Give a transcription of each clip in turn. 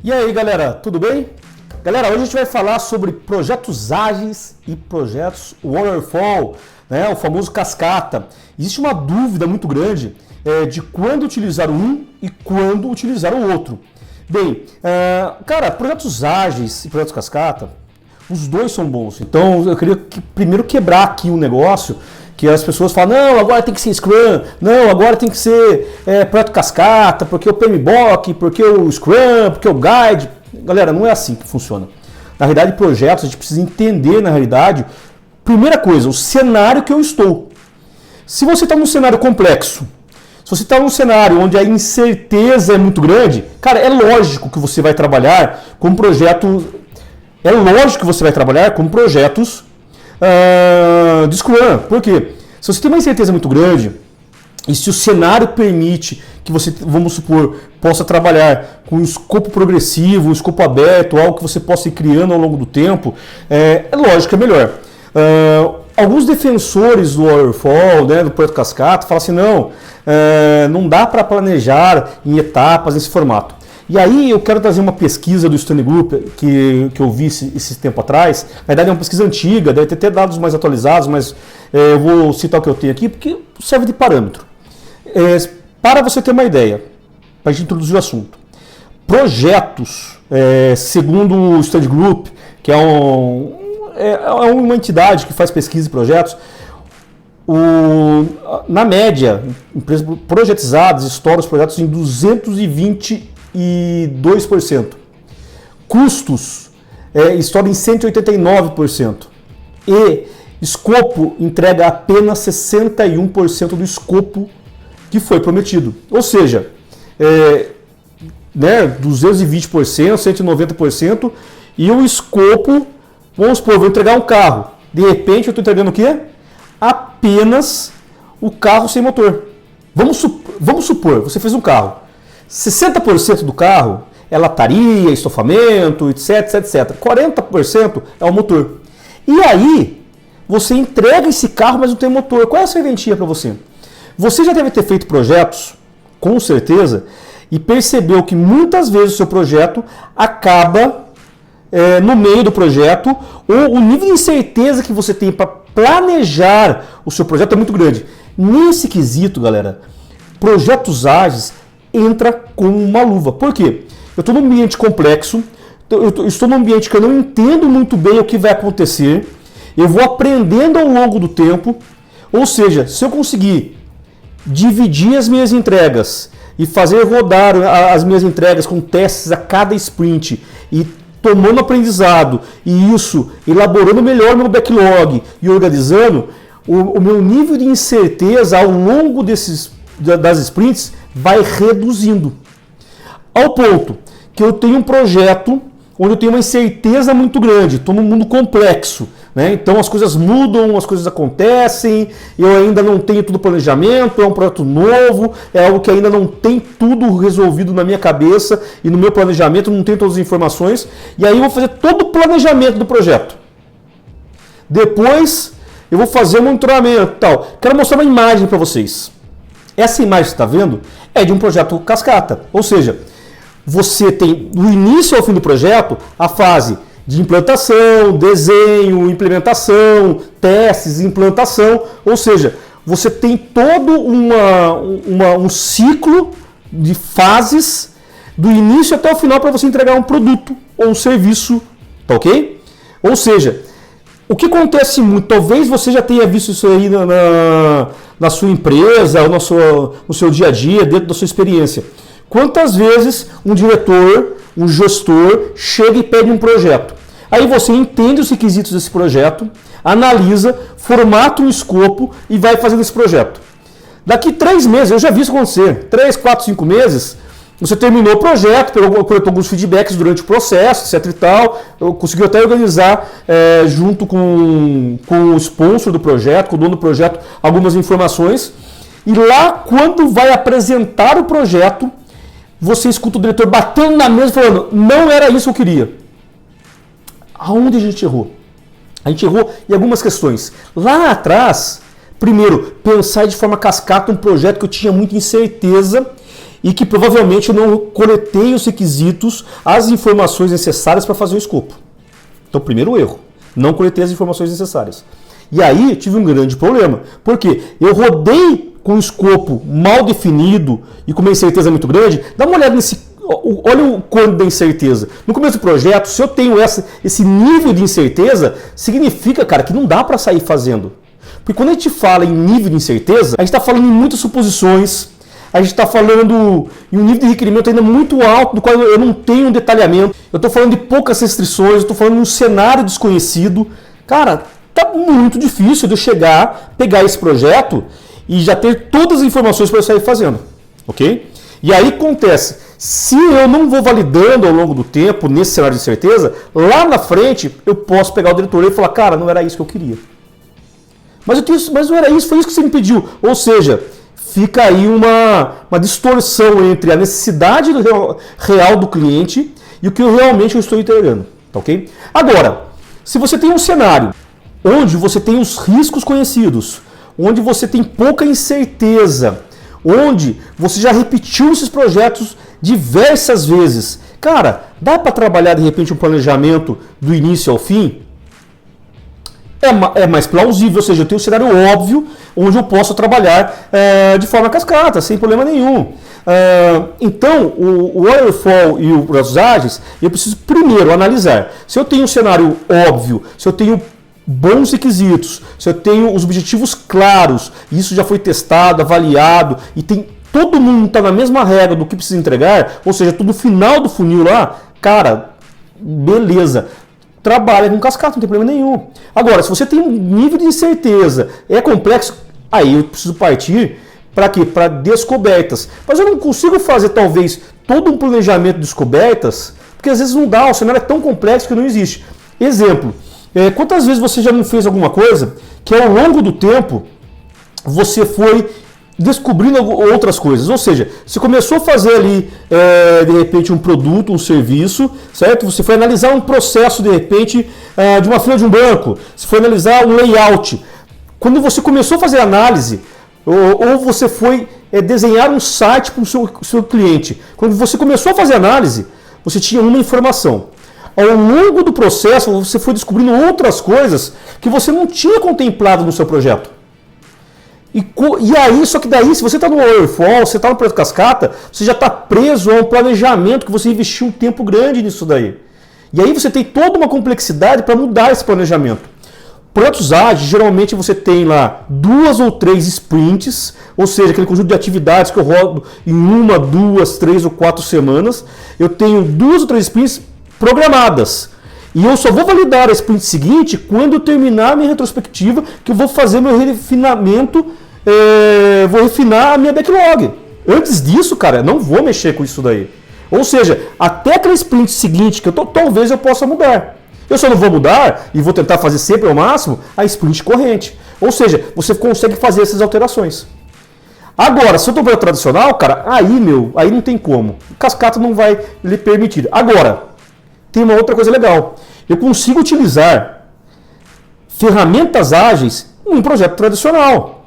E aí, galera, tudo bem? Galera, hoje a gente vai falar sobre projetos ágeis e projetos waterfall, né? O famoso cascata. Existe uma dúvida muito grande de quando utilizar um e quando utilizar o outro. Bem, cara, projetos ágeis e projetos cascata, os dois são bons. Então eu queria primeiro quebrar aqui um negócio que as pessoas falam, não, agora tem que ser Scrum, não, agora tem que ser projeto cascata, porque o PMBOK, porque o Scrum, porque o Guide. Galera, não é assim que funciona. Na realidade, projetos, a gente precisa entender, na realidade, primeira coisa, o cenário que eu estou. Se você está num cenário complexo, se você está num cenário onde a incerteza é muito grande, cara, é lógico que você vai trabalhar com projetos. É lógico que você vai trabalhar com projetos de Scrum. Por quê? Se você tem uma incerteza muito grande, e se o cenário permite que você, vamos supor, possa trabalhar com um escopo progressivo, um escopo aberto, algo que você possa ir criando ao longo do tempo, é lógico que é melhor. Alguns defensores do waterfall, né, do projeto cascata, falam assim, não dá para planejar em etapas nesse formato. E aí eu quero trazer uma pesquisa do Study Group que eu vi esse tempo atrás. Na verdade é uma pesquisa antiga, deve ter dados mais atualizados, mas eu vou citar o que eu tenho aqui porque serve de parâmetro. Para você ter uma ideia, para a gente introduzir o assunto. Projetos, segundo o Study Group, que é uma entidade que faz pesquisa de projetos, na média, empresas projetizadas estouram os projetos em 222%. Custos estouram em 189%. E escopo entrega apenas 61% do escopo que foi prometido. Ou seja, 220%, 190%, e o escopo, vamos supor, vou entregar um carro. De repente eu estou entregando o quê? Apenas o carro sem motor. Vamos supor, você fez um carro. 60% do carro é lataria, estofamento, etc, etc. 40% é o motor. E aí, você entrega esse carro, mas não tem motor. Qual é a serventia para você? Você já deve ter feito projetos, com certeza, e percebeu que muitas vezes o seu projeto acaba no meio do projeto, ou o nível de incerteza que você tem para planejar o seu projeto é muito grande. Nesse quesito, galera, projetos ágeis entra como uma luva. Por quê? Eu estou num ambiente complexo, eu estou num ambiente que eu não entendo muito bem o que vai acontecer, eu vou aprendendo ao longo do tempo, ou seja, se eu conseguir dividir as minhas entregas e fazer rodar as minhas entregas com testes a cada sprint e tomando aprendizado e isso, elaborando melhor meu backlog e organizando, o meu nível de incerteza ao longo das sprints vai reduzindo. Ao ponto que eu tenho um projeto onde eu tenho uma incerteza muito grande, estou num mundo complexo, né? Então as coisas mudam, as coisas acontecem, eu ainda não tenho tudo planejamento, é um projeto novo, é algo que ainda não tem tudo resolvido na minha cabeça e no meu planejamento, não tem todas as informações, e aí eu vou fazer todo o planejamento do projeto. Depois eu vou fazer o monitoramento e tal. Quero mostrar uma imagem para vocês. Essa imagem que você está vendo é de um projeto cascata, ou seja, você tem do início ao fim do projeto a fase de implantação, desenho, implementação, testes, implantação, ou seja, você tem todo um ciclo de fases do início até o final para você entregar um produto ou um serviço, tá ok? Ou seja, o que acontece muito, talvez você já tenha visto isso aí na sua empresa, ou no seu dia a dia, dentro da sua experiência. Quantas vezes um diretor, um gestor, chega e pede um projeto? Aí você entende os requisitos desse projeto, analisa, formata um escopo e vai fazendo esse projeto. Daqui 3 meses, eu já vi isso acontecer, 3, 4, 5 meses, você terminou o projeto, coletou alguns feedbacks durante o processo, etc e tal, conseguiu até organizar, junto com o sponsor do projeto, com o dono do projeto, algumas informações, e lá, quando vai apresentar o projeto, você escuta o diretor batendo na mesa e falando, não era isso que eu queria. Aonde a gente errou? A gente errou em algumas questões. Lá atrás, primeiro, pensar de forma cascata um projeto que eu tinha muita incerteza e que provavelmente eu não coletei os requisitos, as informações necessárias para fazer o escopo. Então, primeiro erro, não coletei as informações necessárias. E aí tive um grande problema, porque eu rodei com o escopo mal definido e com uma incerteza muito grande. Dá uma olhada nesse, olha o cone da incerteza. No começo do projeto, se eu tenho esse nível de incerteza, significa, cara, que não dá para sair fazendo. Porque quando a gente fala em nível de incerteza, a gente está falando em muitas suposições, a gente está falando em um nível de requerimento ainda muito alto, do qual eu não tenho um detalhamento, eu estou falando de poucas restrições, eu estou falando de um cenário desconhecido. Cara, tá muito difícil de eu chegar, pegar esse projeto e já ter todas as informações para eu sair fazendo, ok? E aí acontece, se eu não vou validando ao longo do tempo, nesse cenário de incerteza, lá na frente eu posso pegar o diretor e falar, cara, não era isso que eu queria. Mas não era isso, foi isso que você me pediu. Ou seja, fica aí uma distorção entre a necessidade real do cliente e o que eu realmente estou entregando. Tá, ok? Agora, se você tem um cenário onde você tem os riscos conhecidos, onde você tem pouca incerteza, onde você já repetiu esses projetos diversas vezes, cara, dá para trabalhar de repente um planejamento do início ao fim? É mais plausível, ou seja, eu tenho um cenário óbvio onde eu posso trabalhar de forma cascata, sem problema nenhum. Então, o waterfall e os projetos ágeis, eu preciso primeiro analisar se eu tenho um cenário óbvio, se eu tenho bons requisitos, se eu tenho os objetivos claros, isso já foi testado, avaliado, e tem todo mundo está na mesma regra do que precisa entregar, ou seja, tudo no final do funil lá, cara, beleza. Trabalha com cascata, não tem problema nenhum. Agora, se você tem um nível de incerteza, é complexo, aí eu preciso partir para quê? Para descobertas. Mas eu não consigo fazer, talvez, todo um planejamento de descobertas, porque às vezes não dá, o cenário é tão complexo que não existe. Exemplo, quantas vezes você já não fez alguma coisa que ao longo do tempo você foi descobrindo outras coisas, ou seja, você começou a fazer ali de repente um produto, um serviço, certo? Você foi analisar um processo de repente de uma fila de um banco, você foi analisar um layout. Quando você começou a fazer análise, ou você foi desenhar um site para o seu cliente, quando você começou a fazer análise, você tinha uma informação. Ao longo do processo, você foi descobrindo outras coisas que você não tinha contemplado no seu projeto. E aí, só que daí, se você está no waterfall, você está no projeto cascata, você já está preso a um planejamento que você investiu um tempo grande nisso daí. E aí você tem toda uma complexidade para mudar esse planejamento. Projetos ágeis, geralmente você tem lá 2 ou 3 sprints, ou seja, aquele conjunto de atividades que eu rodo em 1, 2, 3 ou 4 semanas. Eu tenho 2 ou 3 sprints programadas. E eu só vou validar a sprint seguinte quando eu terminar a minha retrospectiva, que eu vou fazer meu refinamento, vou refinar a minha backlog. Antes disso, cara, não vou mexer com isso daí. Ou seja, até aquela sprint seguinte, que talvez eu possa mudar. Eu só não vou mudar e vou tentar fazer sempre ao máximo a sprint corrente. Ou seja, você consegue fazer essas alterações. Agora, se eu estou no tradicional, cara, aí não tem como. O cascata não vai lhe permitir. Agora, tem uma outra coisa legal. Eu consigo utilizar ferramentas ágeis em um projeto tradicional.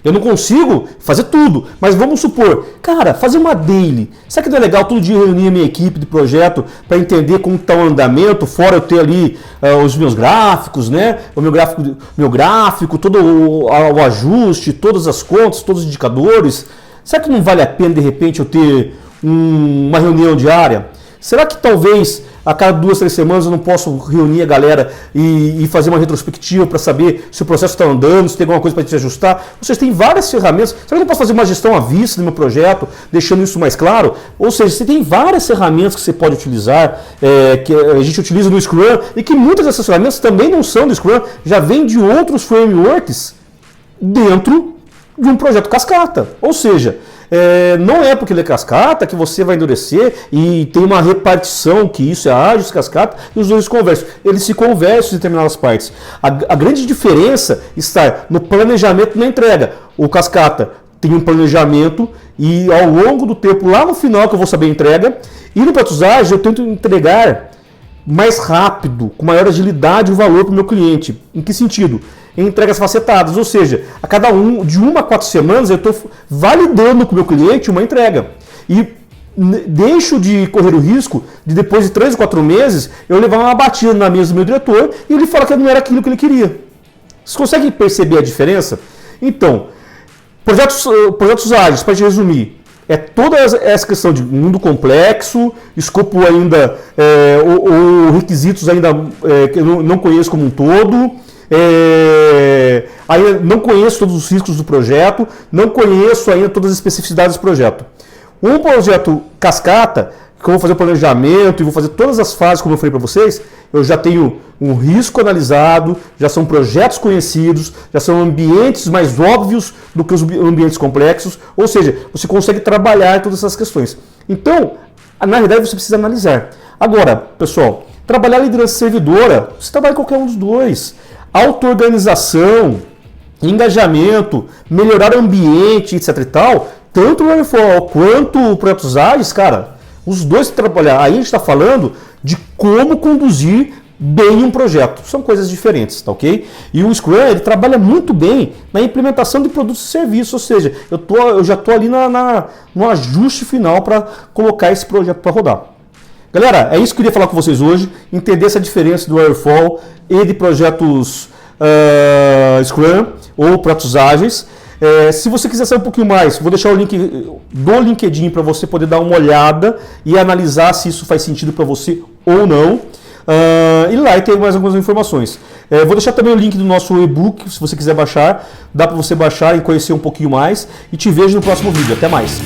Eu não consigo fazer tudo, mas vamos supor, cara, fazer uma daily. Será que não é legal todo dia reunir a minha equipe de projeto para entender como está o andamento, fora eu ter ali os meus gráficos, né? O meu gráfico, todo o ajuste, todas as contas, todos os indicadores. Será que não vale a pena, de repente, eu ter uma reunião diária? Será que talvez a cada 2, 3 semanas eu não posso reunir a galera e fazer uma retrospectiva para saber se o processo está andando, se tem alguma coisa para te ajustar? Vocês têm várias ferramentas. Será que eu não posso fazer uma gestão à vista do meu projeto, deixando isso mais claro? Ou seja, você tem várias ferramentas que você pode utilizar, que a gente utiliza no Scrum, e que muitas dessas ferramentas também não são do Scrum, já vêm de outros frameworks dentro de um projeto cascata. Ou seja, não é porque ele é cascata que você vai endurecer e tem uma repartição que isso é ágil, cascata, e os dois conversam. Eles se conversam em determinadas partes. A grande diferença está no planejamento e na entrega. O cascata tem um planejamento e ao longo do tempo, lá no final que eu vou saber a entrega, e no projetos ágeis eu tento entregar mais rápido, com maior agilidade o valor para o meu cliente. Em que sentido? Em entregas facetadas, ou seja, a cada de 1 a 4 semanas eu estou validando com o meu cliente uma entrega. e deixo de correr o risco de depois de 3 ou 4 meses eu levar uma batida na mesa do meu diretor e ele fala que não era aquilo que ele queria. Vocês conseguem perceber a diferença? Então, projetos ágeis, para te resumir, é toda essa questão de mundo complexo, escopo ainda, ou requisitos ainda que eu não conheço como um todo, ainda não conheço todos os riscos do projeto, não conheço ainda todas as especificidades do projeto. Um projeto cascata, que eu vou fazer o planejamento e vou fazer todas as fases, como eu falei para vocês, eu já tenho um risco analisado, já são projetos conhecidos, já são ambientes mais óbvios do que os ambientes complexos, ou seja, você consegue trabalhar todas essas questões. Então, na realidade, você precisa analisar. Agora, pessoal, trabalhar liderança servidora, você trabalha em qualquer um dos dois. Auto-organização, engajamento, melhorar o ambiente, etc e tal, tanto o Waterfall quanto projetos ágeis, cara, os dois trabalhar. Aí a gente está falando de como conduzir bem um projeto. São coisas diferentes, tá ok? E o Scrum, ele trabalha muito bem na implementação de produtos e serviços, ou seja, eu já estou ali no ajuste final para colocar esse projeto para rodar. Galera, é isso que eu queria falar com vocês hoje, entender essa diferença do Waterfall e de projetos Scrum ou projetos ágeis. Se você quiser saber um pouquinho mais, vou deixar o link do LinkedIn para você poder dar uma olhada e analisar se isso faz sentido para você ou não. E lá tem mais algumas informações. Vou deixar também o link do nosso e-book, se você quiser baixar. Dá para você baixar e conhecer um pouquinho mais. E te vejo no próximo vídeo. Até mais!